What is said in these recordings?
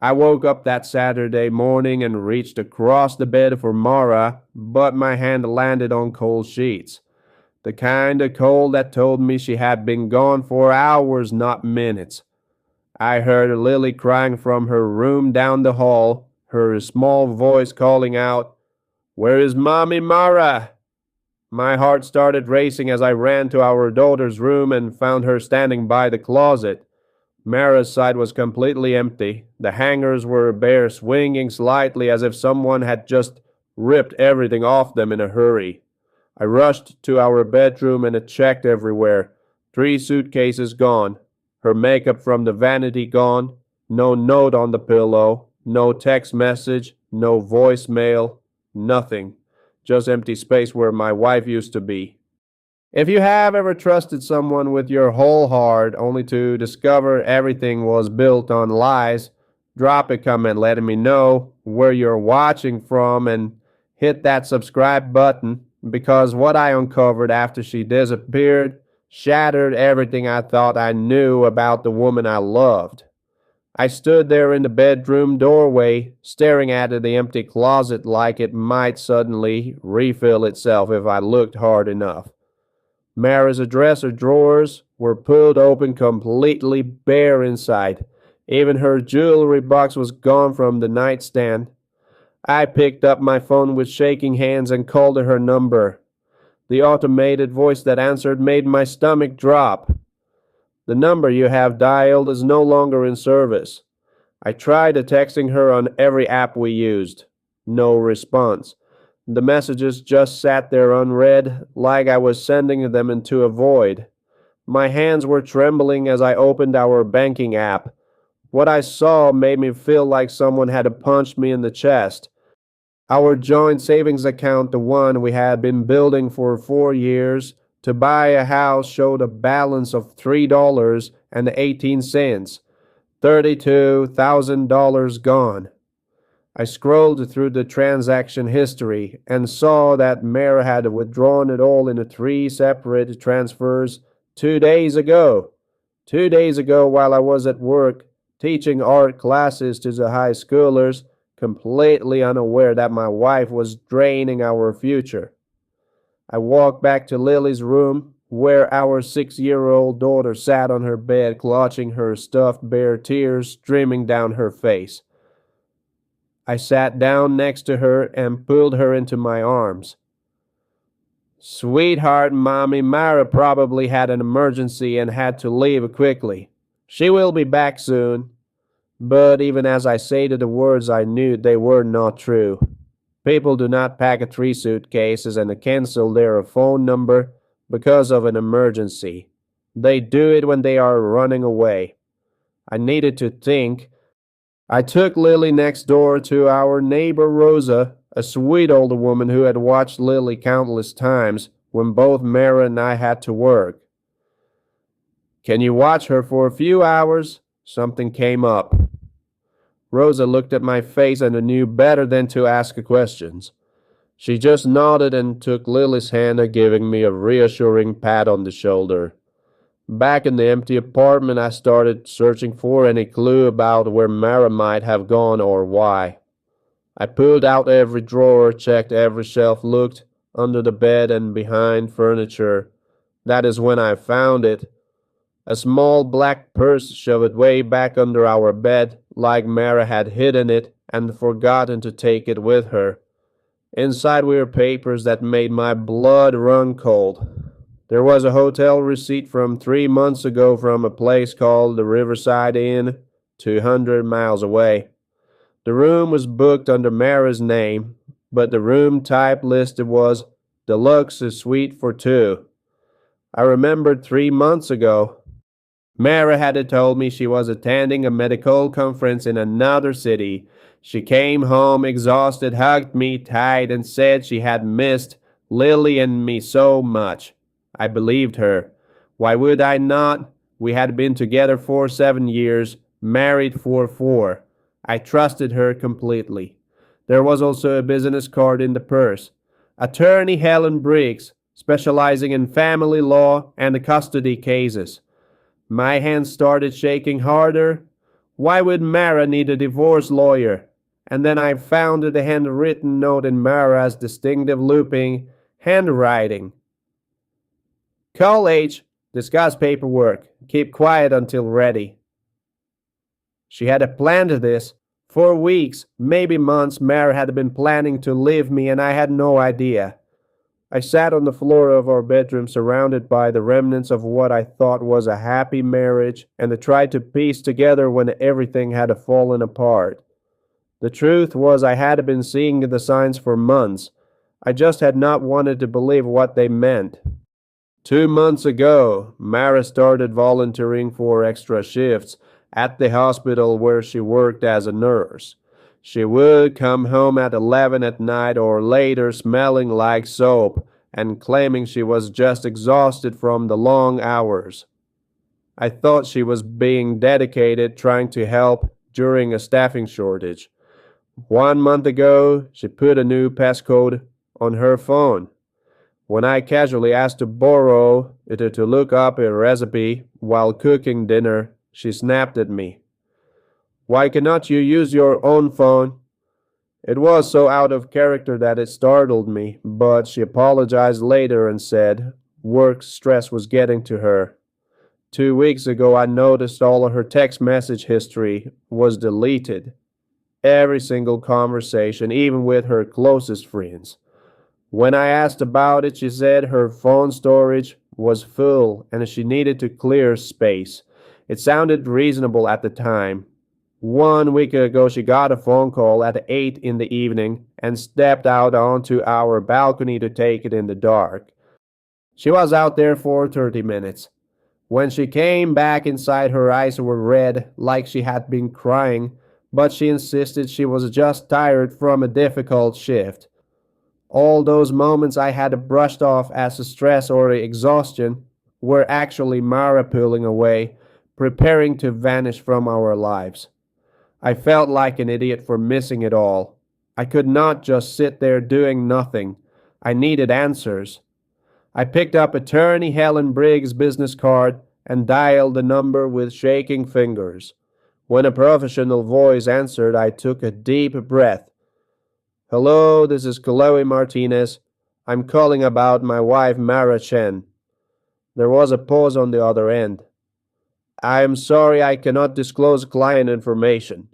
I woke up that Saturday morning and reached across the bed for Mara, but my hand landed on cold sheets. The kind of cold that told me she had been gone for hours, not minutes. I heard Lily crying from her room down the hall, her small voice calling out, "Where is Mommy Mara?" My heart started racing as I ran to our daughter's room and found her standing by the closet. Mara's side was completely empty. The hangers were bare, swinging slightly as if someone had just ripped everything off them in a hurry. I rushed to our bedroom and checked everywhere. 3 suitcases gone. Her makeup from the vanity gone. No note on the pillow. No text message. No voicemail. Nothing. Just empty space where my wife used to be. If you have ever trusted someone with your whole heart only to discover everything was built on lies, drop a comment letting me know where you're watching from and hit that subscribe button because what I uncovered after she disappeared shattered everything I thought I knew about the woman I loved. I stood there in the bedroom doorway, staring at the empty closet like it might suddenly refill itself if I looked hard enough. Mara's dresser drawers were pulled open completely bare inside. Even her jewelry box was gone from the nightstand. I picked up my phone with shaking hands and called her number. The automated voice that answered made my stomach drop. "The number you have dialed is no longer in service." I tried texting her on every app we used. No response. The messages just sat there unread, like I was sending them into a void. My hands were trembling as I opened our banking app. What I saw made me feel like someone had punched me in the chest. Our joint savings account, the one we had been building for 4 years, to buy a house showed a balance of $3.18. $32,000 gone. I scrolled through the transaction history and saw that Mara had withdrawn it all in 3 separate transfers 2 days ago. 2 days ago, while I was at work teaching art classes to the high schoolers, completely unaware that my wife was draining our future. I walked back to Lily's room, where our 6-year-old daughter sat on her bed, clutching her stuffed bear, tears streaming down her face. I sat down next to her and pulled her into my arms. "Sweetheart, Mommy Mara probably had an emergency and had to leave quickly. She will be back soon." But even as I said the words, I knew they were not true. People do not pack 3 suitcases and cancel their phone number because of an emergency. They do it when they are running away. I needed to think. I took Lily next door to our neighbor Rosa, a sweet old woman who had watched Lily countless times when both Mara and I had to work. "Can you watch her for a few hours?" Something came up. Rosa looked at my face and knew better than to ask questions. She just nodded and took Lily's hand, giving me a reassuring pat on the shoulder. Back in the empty apartment, I started searching for any clue about where Mara might have gone or why. I pulled out every drawer, checked every shelf, looked under the bed and behind furniture. That is when I found it. A small black purse shoved way back under our bed, like Mara had hidden it and forgotten to take it with her. Inside were papers that made my blood run cold. There was a hotel receipt from 3 months ago from a place called the Riverside Inn, 200 miles away. The room was booked under Mara's name, but the room type listed was Deluxe Suite for Two. I remembered 3 months ago. Mara had told me she was attending a medical conference in another city. She came home exhausted, hugged me tight, and said she had missed Lily and me so much. I believed her. Why would I not? We had been together for 7 years, married for 4. I trusted her completely. There was also a business card in the purse. Attorney Helen Briggs, specializing in family law and custody cases. My hands started shaking harder. Why would Mara need a divorce lawyer? And then I found the handwritten note in Mara's distinctive looping handwriting. Call H, discuss paperwork, keep quiet until ready. She had planned this. For weeks, maybe months, Mara had been planning to leave me and I had no idea. I sat on the floor of our bedroom surrounded by the remnants of what I thought was a happy marriage and I tried to piece together when everything had fallen apart. The truth was I had been seeing the signs for months. I just had not wanted to believe what they meant. 2 months ago, Mara started volunteering for extra shifts at the hospital where she worked as a nurse. She would come home at 11 at night or later smelling like soap and claiming she was just exhausted from the long hours. I thought she was being dedicated trying to help during a staffing shortage. 1 month ago, she put a new passcode on her phone. When I casually asked to borrow it to look up a recipe while cooking dinner, she snapped at me. Why cannot you use your own phone? It was so out of character that it startled me, but she apologized later and said work stress was getting to her. 2 weeks ago, I noticed all of her text message history was deleted. Every single conversation, even with her closest friends. When I asked about it, she said her phone storage was full and she needed to clear space. It sounded reasonable at the time. 1 week ago, she got a phone call at 8 in the evening and stepped out onto our balcony to take it in the dark. She was out there for 30 minutes. When she came back inside, her eyes were red, like she had been crying, but she insisted she was just tired from a difficult shift. All those moments I had brushed off as stress or exhaustion were actually Mara pulling away, preparing to vanish from our lives. I felt like an idiot for missing it all. I could not just sit there doing nothing. I needed answers. I picked up attorney Helen Briggs' business card and dialed the number with shaking fingers. When a professional voice answered, I took a deep breath. Hello, this is Chloe Martinez. I'm calling about my wife Mara Chen. There was a pause on the other end. I am sorry I cannot disclose client information.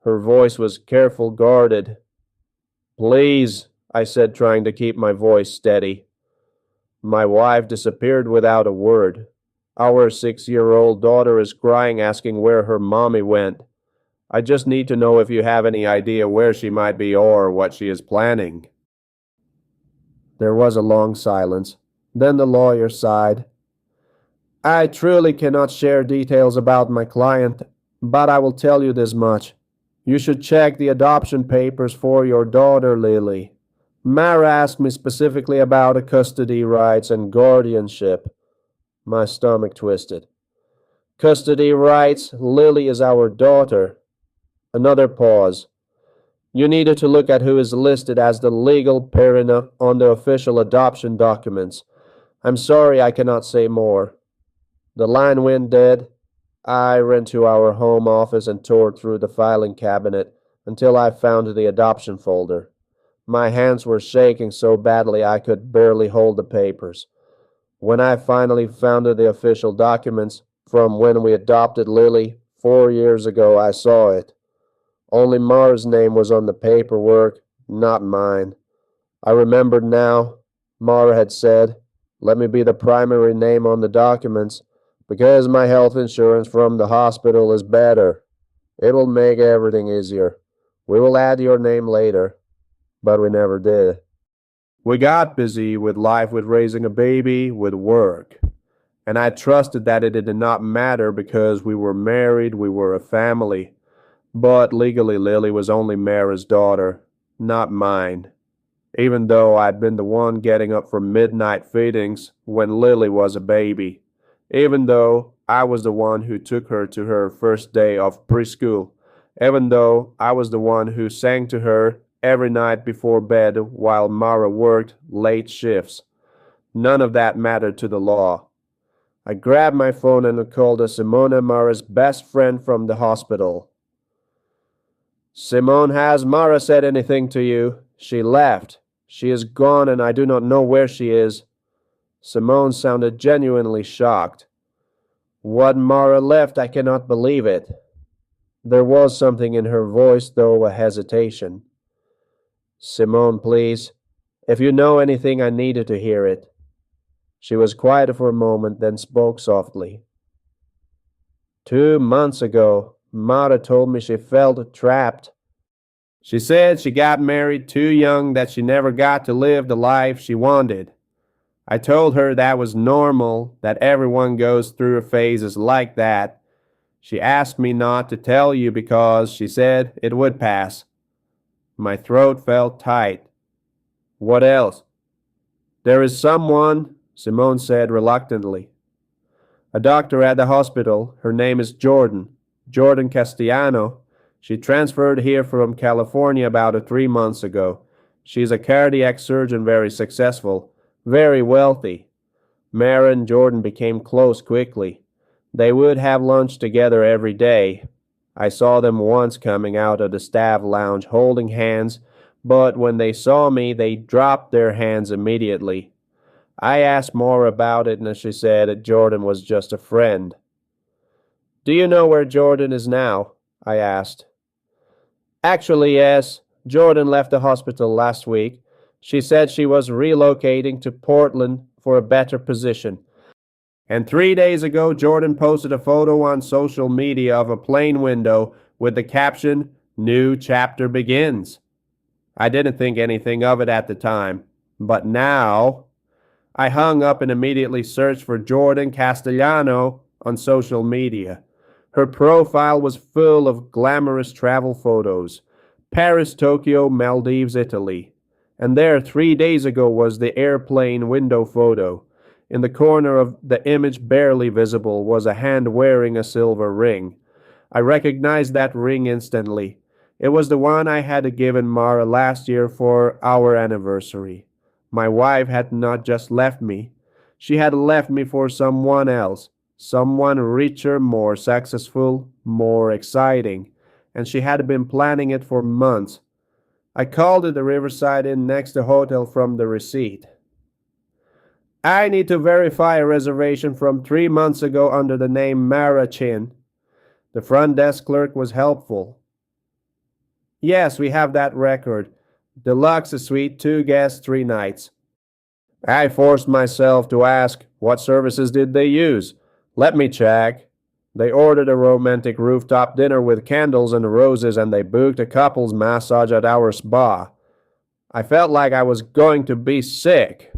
Her voice was careful, guarded. Please, I said, trying to keep my voice steady. My wife disappeared without a word. Our 6-year-old daughter is crying, asking where her mommy went. I just need to know if you have any idea where she might be or what she is planning. There was a long silence. Then the lawyer sighed. I truly cannot share details about my client, but I will tell you this much. You should check the adoption papers for your daughter, Lily. Mara asked me specifically about custody rights and guardianship. My stomach twisted. Custody rights? Lily is our daughter. Another pause. You needed to look at who is listed as the legal parent on the official adoption documents. I'm sorry I cannot say more. The line went dead. I ran to our home office and tore through the filing cabinet until I found the adoption folder. My hands were shaking so badly I could barely hold the papers. When I finally found the official documents from when we adopted Lily 4 years ago, I saw it. Only Mara's name was on the paperwork, not mine. I remembered now. Mara had said, let me be the primary name on the documents, because my health insurance from the hospital is better. It will make everything easier. We will add your name later. But we never did. We got busy with life, with raising a baby, with work. And I trusted that it did not matter because we were married, we were a family. But legally, Lily was only Mara's daughter, not mine. Even though I'd been the one getting up for midnight feedings when Lily was a baby. Even though I was the one who took her to her first day of preschool. Even though I was the one who sang to her every night before bed while Mara worked late shifts. None of that mattered to the law. I grabbed my phone and called Simona Mara's best friend from the hospital. Simone, has Mara said anything to you? She left. She is gone and I do not know where she is. Simone sounded genuinely shocked. What, Mara left? I cannot believe it. There was something in her voice, though, a hesitation. Simone, please. If you know anything, I needed to hear it. She was quiet for a moment, then spoke softly. 2 months ago, Mara told me she felt trapped. She said she got married too young, that she never got to live the life she wanted. I told her that was normal, that everyone goes through phases like that. She asked me not to tell you because she said it would pass. My throat felt tight. What else? There is someone, Simone said reluctantly. A doctor at the hospital. Her name is Jordan. Jordan Castellano. She transferred here from California about 3 months ago. She's a cardiac surgeon, very successful, very wealthy. Mara and Jordan became close quickly. They would have lunch together every day. I saw them once coming out of the staff lounge holding hands, but when they saw me, they dropped their hands immediately. I asked more about it, and she said that Jordan was just a friend. Do you know where Jordan is now? I asked. Actually, yes. Jordan left the hospital last week. She said she was relocating to Portland for a better position. And 3 days ago, Jordan posted a photo on social media of a plane window with the caption, "New chapter begins." I didn't think anything of it at the time, but now I hung up and immediately searched for Jordan Castellano on social media. Her profile was full of glamorous travel photos. Paris, Tokyo, Maldives, Italy. And there 3 days ago was the airplane window photo. In the corner of the image, barely visible, was a hand wearing a silver ring. I recognized that ring instantly. It was the one I had given Mara last year for our anniversary. My wife had not just left me. She had left me for someone else. Someone richer, more successful, more exciting. And she had been planning it for months. I called the Riverside Inn next to the hotel from the receipt. I need to verify a reservation from 3 months ago under the name Mara Chin. The front desk clerk was helpful. Yes, we have that record. Deluxe suite, 2 guests, 3 nights. I forced myself to ask, what services did they use? Let me check. They ordered a romantic rooftop dinner with candles and roses, and they booked a couple's massage at our spa. I felt like I was going to be sick.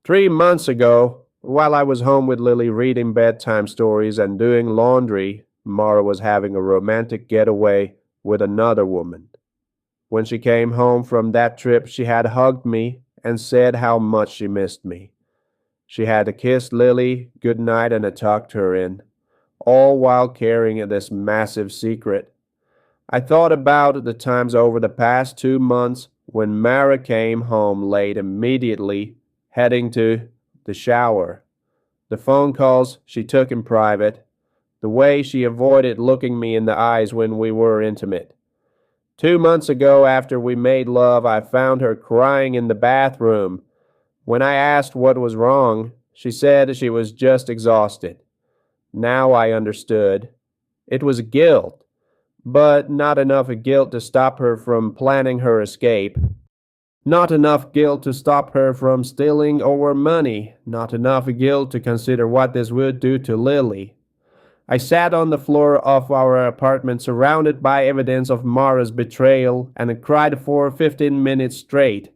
3 months ago, while I was home with Lily reading bedtime stories and doing laundry, Mara was having a romantic getaway with another woman. When she came home from that trip, she had hugged me and said how much she missed me. She had kissed Lily goodnight and tucked her in, all while carrying this massive secret. I thought about the times over the past 2 months when Mara came home late immediately, heading to the shower. The phone calls she took in private, the way she avoided looking me in the eyes when we were intimate. 2 months ago, after we made love, I found her crying in the bathroom. When I asked what was wrong, she said she was just exhausted. Now I understood. It was guilt, but not enough guilt to stop her from planning her escape. Not enough guilt to stop her from stealing our money. Not enough guilt to consider what this would do to Lily. I sat on the floor of our apartment surrounded by evidence of Mara's betrayal and cried for 15 minutes straight.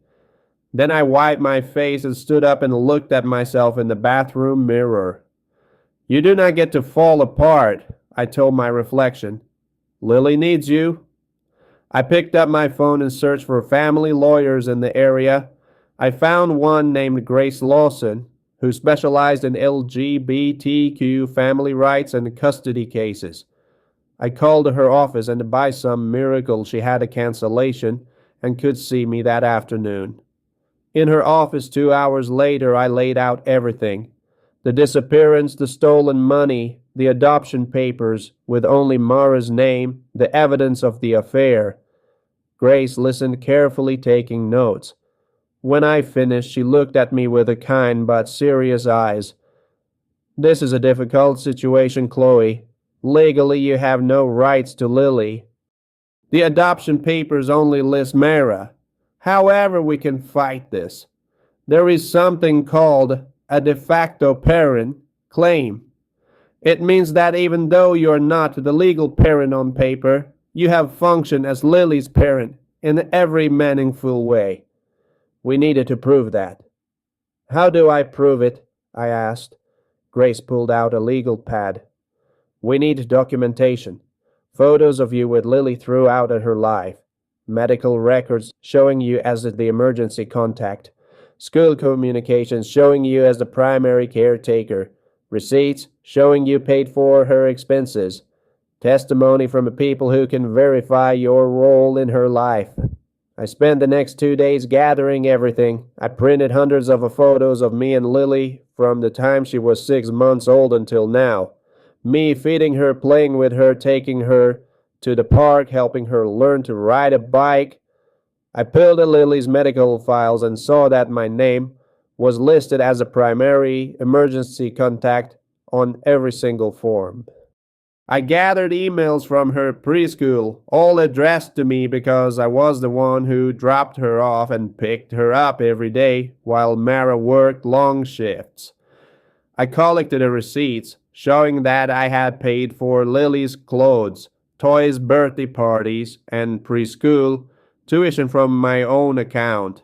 Then I wiped my face and stood up and looked at myself in the bathroom mirror. You do not get to fall apart, I told my reflection. Lily needs you. I picked up my phone and searched for family lawyers in the area. I found one named Grace Lawson, who specialized in LGBTQ family rights and custody cases. I called her office, and by some miracle she had a cancellation and could see me that afternoon. In her office 2 hours later, I laid out everything. The disappearance, the stolen money, the adoption papers with only Mara's name, the evidence of the affair. Grace listened carefully, taking notes. When I finished, she looked at me with kind but serious eyes. This is a difficult situation, Chloe. Legally, you have no rights to Lily. The adoption papers only list Mara. However, we can fight this. There is something called a de facto parent claim. It means that even though you're not the legal parent on paper, you have functioned as Lily's parent in every meaningful way. We needed to prove that. How do I prove it? I asked. Grace pulled out a legal pad. We need documentation. Photos of you with Lily throughout her life. Medical records showing you as the emergency contact. School communications showing you as the primary caretaker. Receipts showing you paid for her expenses. Testimony from people who can verify your role in her life. I spent the next 2 days gathering everything. I printed hundreds of photos of me and Lily from the time she was 6 months old until now. Me feeding her, playing with her, taking her to the park, helping her learn to ride a bike. I pulled at Lily's medical files and saw that my name was listed as a primary emergency contact on every single form. I gathered emails from her preschool, all addressed to me because I was the one who dropped her off and picked her up every day while Mara worked long shifts. I collected the receipts showing that I had paid for Lily's clothes, toys, birthday parties, and preschool tuition from my own account.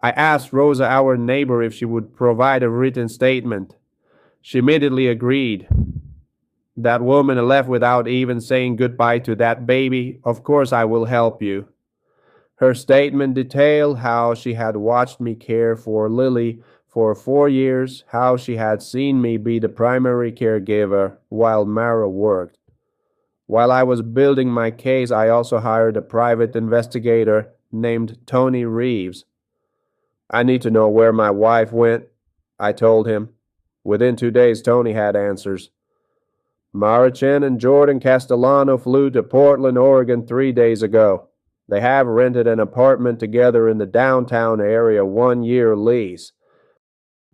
I asked Rosa, our neighbor, if she would provide a written statement. She immediately agreed. That woman left without even saying goodbye to that baby. Of course I will help you. Her statement detailed how she had watched me care for Lily for 4 years, how she had seen me be the primary caregiver while Mara worked. While I was building my case, I also hired a private investigator named Tony Reeves. I need to know where my wife went, I told him. Within 2 days, Tony had answers. Mara Chen and Jordan Castellano flew to Portland, Oregon 3 days ago. They have rented an apartment together in the downtown area, 1-year lease.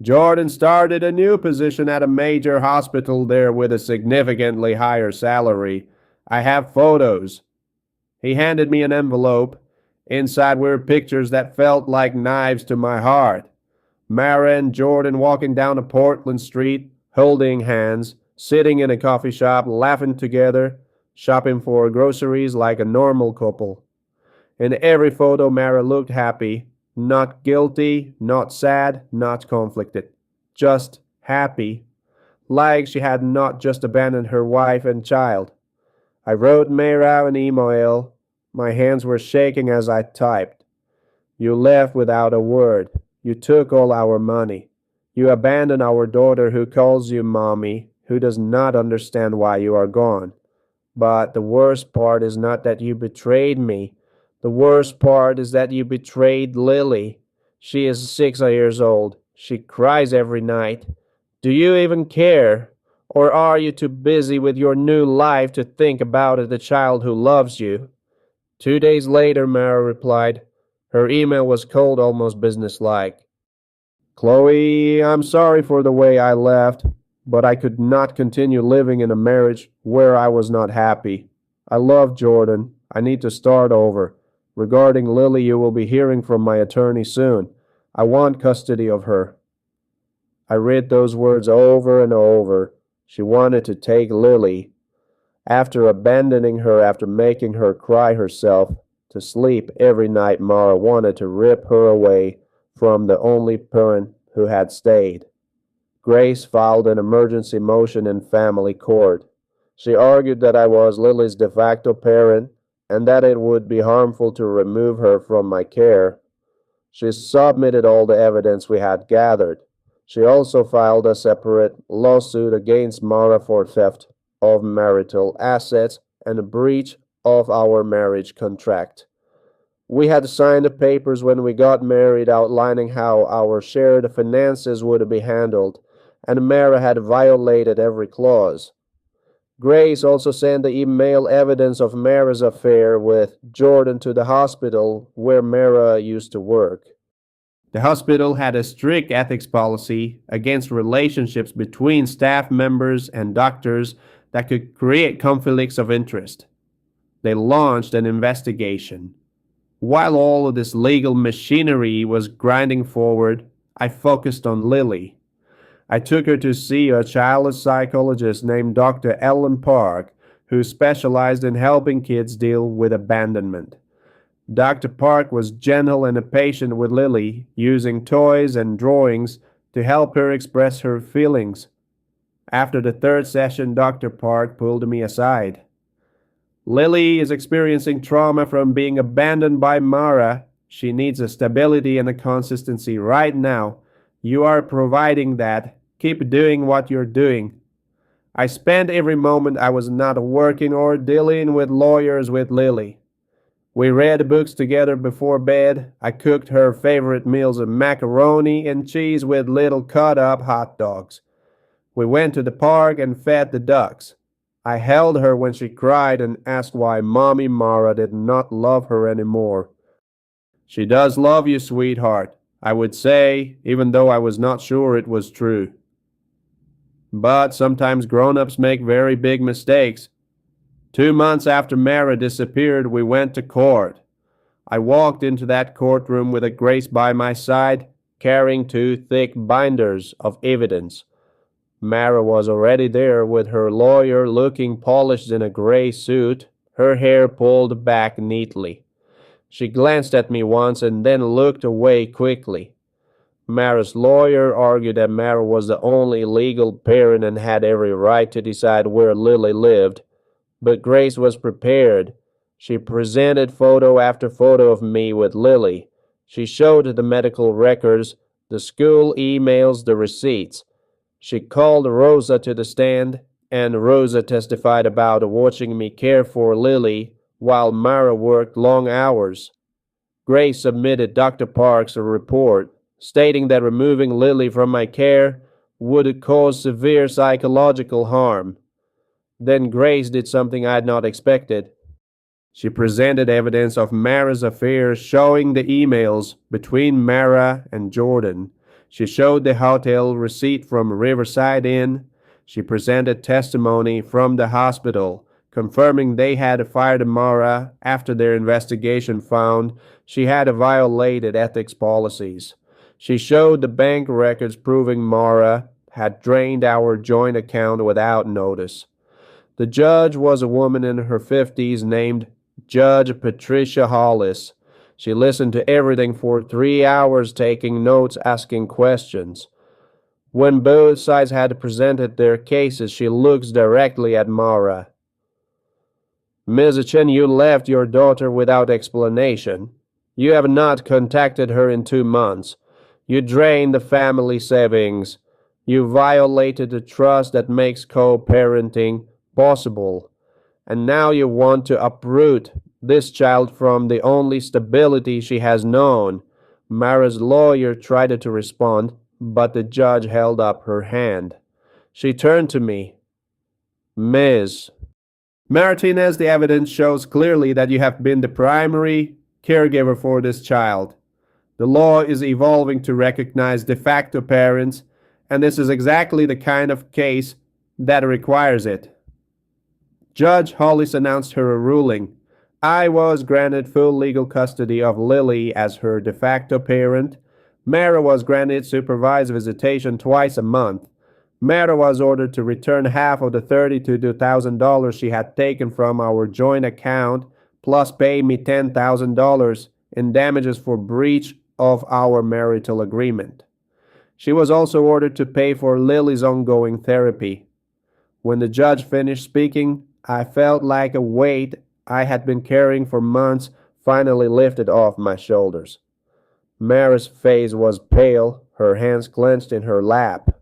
Jordan started a new position at a major hospital there with a significantly higher salary. I have photos. He handed me an envelope. Inside were pictures that felt like knives to my heart. Mara and Jordan walking down a Portland street, holding hands, sitting in a coffee shop, laughing together, shopping for groceries like a normal couple. In every photo, Mara looked happy, not guilty, not sad, not conflicted, just happy, like she had not just abandoned her wife and child. I wrote Mara an email. My hands were shaking as I typed. You left without a word. You took all our money. You abandoned our daughter who calls you mommy, who does not understand why you are gone. But the worst part is not that you betrayed me. The worst part is that you betrayed Lily. She is 6 years old. She cries every night. Do you even care? Or are you too busy with your new life to think about the child who loves you? 2 days later, Mara replied. Her email was cold, almost businesslike. Chloe, I'm sorry for the way I left, but I could not continue living in a marriage where I was not happy. I love Jordan. I need to start over. Regarding Lily, you will be hearing from my attorney soon. I want custody of her. I read those words over and over. She wanted to take Lily. After abandoning her, after making her cry herself to sleep every night, Mara wanted to rip her away from the only parent who had stayed. Grace filed an emergency motion in family court. She argued that I was Lily's de facto parent and that it would be harmful to remove her from my care. She submitted all the evidence we had gathered. She also filed a separate lawsuit against Mara for theft of marital assets and a breach of our marriage contract. We had signed the papers when we got married outlining how our shared finances would be handled. and Mara had violated every clause. Grace also sent the email evidence of Mara's affair with Jordan to the hospital where Mara used to work. The hospital had a strict ethics policy against relationships between staff members and doctors that could create conflicts of interest. They launched an investigation. While all of this legal machinery was grinding forward, I focused on Lily. I took her to see a child psychologist named Dr. Ellen Park, who specialized in helping kids deal with abandonment. Dr. Park was gentle and patient with Lily, using toys and drawings to help her express her feelings. After the third session, Dr. Park pulled me aside. Lily is experiencing trauma from being abandoned by Mara. She needs a stability and a consistency right now. You are providing that. Keep doing what you're doing. I spent every moment I was not working or dealing with lawyers with Lily. We read books together before bed. I cooked her favorite meals of macaroni and cheese with little cut-up hot dogs. We went to the park and fed the ducks. I held her when she cried and asked why Mommy Mara did not love her anymore. She does love you, sweetheart, I would say, even though I was not sure it was true. But sometimes grown-ups make very big mistakes. 2 months after Mara disappeared, we went to court. I walked into that courtroom with a Grace by my side, carrying 2 thick binders of evidence. Mara was already there with her lawyer looking polished in a gray suit, her hair pulled back neatly. She glanced at me once and then looked away quickly. Mara's lawyer argued that Mara was the only legal parent and had every right to decide where Lily lived. But Grace was prepared. She presented photo after photo of me with Lily. She showed the medical records, the school emails, the receipts. She called Rosa to the stand, and Rosa testified about watching me care for Lily while Mara worked long hours. Grace submitted Dr. Park's report, stating that removing Lily from my care would cause severe psychological harm. Then Grace did something I had not expected. She presented evidence of Mara's affair, showing the emails between Mara and Jordan. She showed the hotel receipt from Riverside Inn. She presented testimony from the hospital, confirming they had fired Mara after their investigation found she had violated ethics policies. She showed the bank records proving Mara had drained our joint account without notice. The judge was a woman in her 50s named Judge Patricia Hollis. She listened to everything for 3 hours, taking notes, asking questions. When both sides had presented their cases, she looked directly at Mara. Ms. Chen, you left your daughter without explanation. You have not contacted her in 2 months. You drained the family savings. You violated the trust that makes co-parenting possible. And now you want to uproot this child from the only stability she has known. Mara's lawyer tried to respond, but the judge held up her hand. She turned to me. Ms. Martinez, the evidence shows clearly that you have been the primary caregiver for this child. The law is evolving to recognize de facto parents, and this is exactly the kind of case that requires it. Judge Hollis announced her ruling. I was granted full legal custody of Lily as her de facto parent. Mara was granted supervised visitation twice a month. Mara was ordered to return half of the $32,000 she had taken from our joint account, plus pay me $10,000 in damages for breach of our marital agreement. She was also ordered to pay for Lily's ongoing therapy. When the judge finished speaking, I felt like a weight I had been carrying for months finally lifted off my shoulders. Mara's face was pale, her hands clenched in her lap.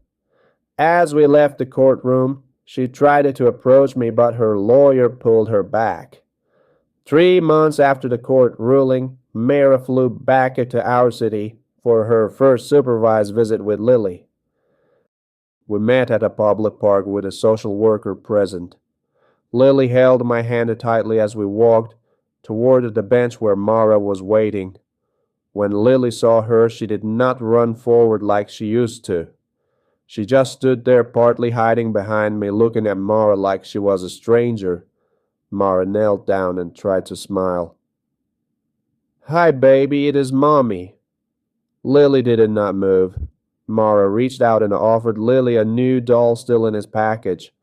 As we left the courtroom, she tried to approach me, but her lawyer pulled her back. 3 months after the court ruling, Mara flew back to our city for her first supervised visit with Lily. We met at a public park with a social worker present. Lily held my hand tightly as we walked toward the bench where Mara was waiting. When Lily saw her, she did not run forward like she used to. She just stood there, partly hiding behind me, looking at Mara like she was a stranger. Mara knelt down and tried to smile. "Hi, baby, it is Mommy." Lily did not move. Mara reached out and offered Lily a new doll still in its package.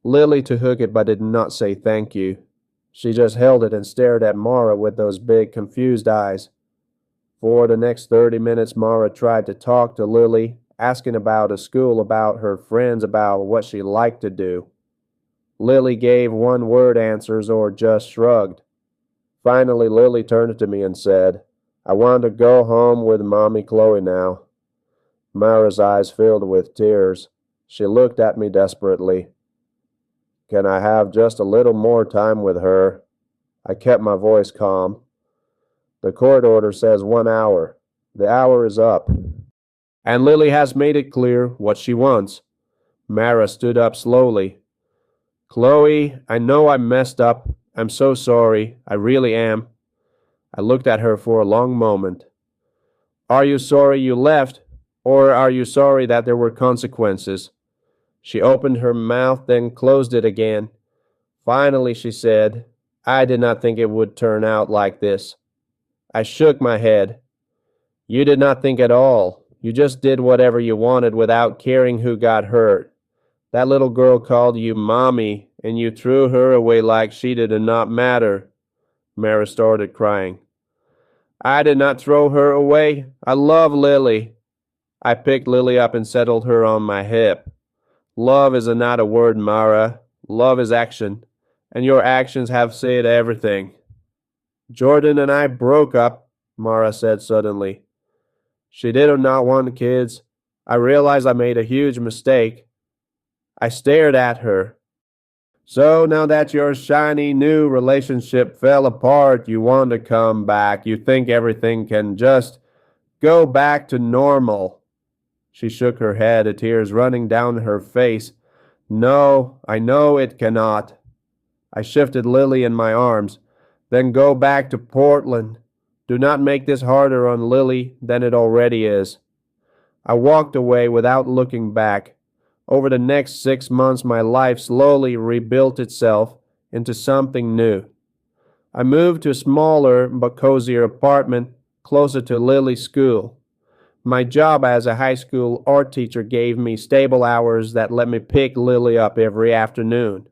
Lily took it but did not say thank you. She just held it and stared at Mara with those big, confused eyes. For the next 30 minutes, Mara tried to talk to Lily, asking about the school, about her friends, about what she liked to do. Lily gave one-word answers or just shrugged. Finally, Lily turned to me and said, "I want to go home with Mommy Chloe now." Mara's eyes filled with tears. She looked at me desperately. "Can I have just a little more time with her?" I kept my voice calm. "The court order says 1 hour. The hour is up. And Lily has made it clear what she wants." Mara stood up slowly. "Chloe, I know I messed up. I'm so sorry. I really am." I looked at her for a long moment. "Are you sorry you left, or are you sorry that there were consequences?" She opened her mouth, then closed it again. Finally, she said, "I did not think it would turn out like this." I shook my head. "You did not think at all. You just did whatever you wanted without caring who got hurt. That little girl called you Mommy, and you threw her away like she did not matter." Mara started crying. "I did not throw her away. I love Lily." I picked Lily up and settled her on my hip. "Love is not a word, Mara. Love is action, and your actions have said everything." "Jordan and I broke up," Mara said suddenly. "She did not want kids. I realized I made a huge mistake." I stared at her. "So now that your shiny new relationship fell apart, you want to come back. You think everything can just go back to normal." She shook her head, the tears running down her face. "No, I know it cannot." I shifted Lily in my arms. "Then go back to Portland. Do not make this harder on Lily than it already is." I walked away without looking back. Over the next 6 months, my life slowly rebuilt itself into something new. I moved to a smaller but cozier apartment closer to Lily's school. My job as a high school art teacher gave me stable hours that let me pick Lily up every afternoon.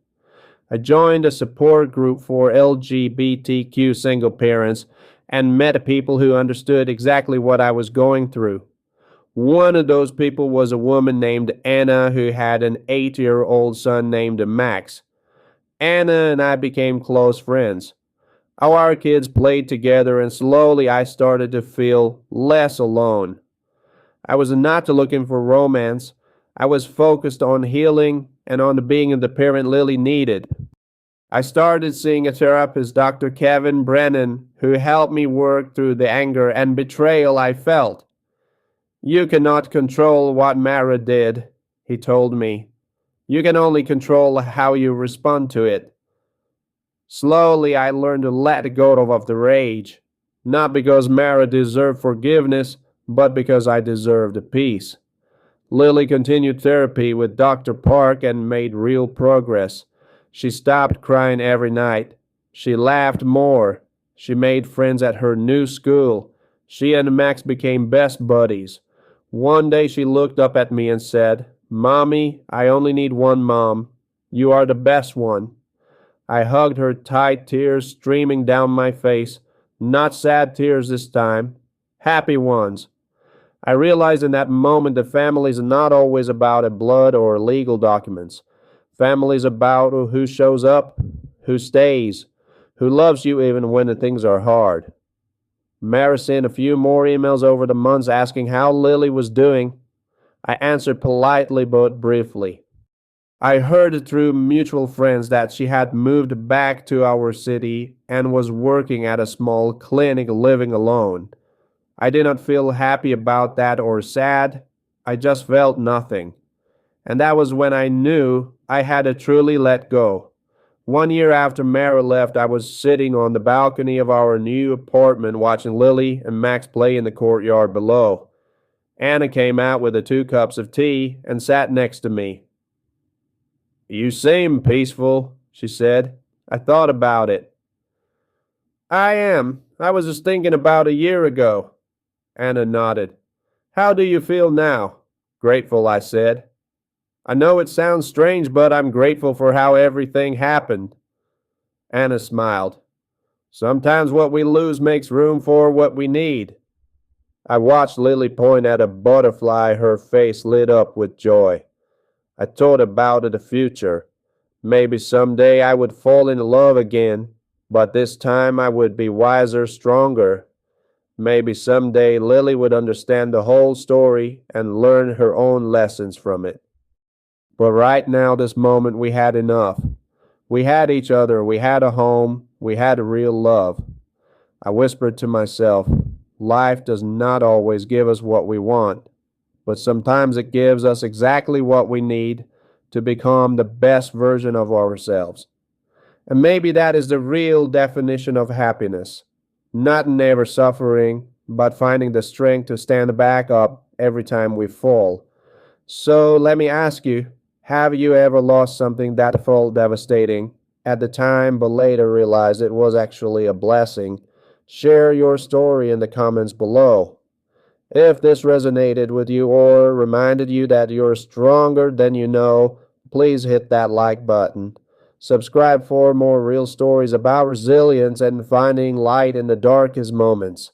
I joined a support group for LGBTQ single parents and met people who understood exactly what I was going through. One of those people was a woman named Anna who had an 8-year-old son named Max. Anna and I became close friends. Our kids played together, and slowly I started to feel less alone. I was not looking for romance. I was focused on healing and on being the parent Lily needed. I started seeing a therapist, Dr. Kevin Brennan, who helped me work through the anger and betrayal I felt. "You cannot control what Mara did," he told me. "You can only control how you respond to it." Slowly, I learned to let go of the rage, not because Mara deserved forgiveness, but because I deserved peace. Lily continued therapy with Dr. Park and made real progress. She stopped crying every night. She laughed more. She made friends at her new school. She and Max became best buddies. One day she looked up at me and said, "Mommy, I only need one mom. You are the best one." I hugged her tight, tears streaming down my face. Not sad tears this time. Happy ones. I realized in that moment that family is not always about a blood or legal documents. Family is about who shows up, who stays, who loves you even when the things are hard. Mara sent a few more emails over the months asking how Lily was doing. I answered politely but briefly. I heard through mutual friends that she had moved back to our city and was working at a small clinic living alone. I did not feel happy about that or sad. I just felt nothing. And that was when I knew I had to truly let go. 1 year after Mara left, I was sitting on the balcony of our new apartment watching Lily and Max play in the courtyard below. Anna came out with the 2 cups of tea and sat next to me. "You seem peaceful," she said. I thought about it. "I am. I was just thinking about a year ago." Anna nodded. "How do you feel now?" "Grateful," I said. "I know it sounds strange, but I'm grateful for how everything happened." Anna smiled. "Sometimes what we lose makes room for what we need." I watched Lily point at a butterfly, her face lit up with joy. I thought about the future. Maybe someday I would fall in love again, but this time I would be wiser, stronger. Maybe someday Lily would understand the whole story and learn her own lessons from it. But right now, this moment, we had enough. We had each other, we had a home, we had a real love. I whispered to myself, life does not always give us what we want, but sometimes it gives us exactly what we need to become the best version of ourselves. And maybe that is the real definition of happiness. Not never suffering, but finding the strength to stand back up every time we fall. So let me ask you, have you ever lost something that felt devastating at the time but later realized it was actually a blessing? Share your story in the comments below. If this resonated with you or reminded you that you're stronger than you know, please hit that like button. Subscribe for more real stories about resilience and finding light in the darkest moments.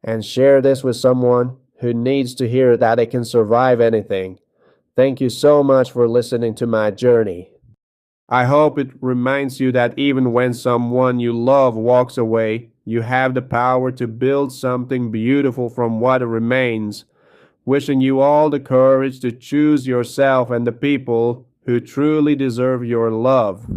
And share this with someone who needs to hear that they can survive anything. Thank you so much for listening to my journey. I hope it reminds you that even when someone you love walks away, you have the power to build something beautiful from what remains. Wishing you all the courage to choose yourself and the people who truly deserve your love.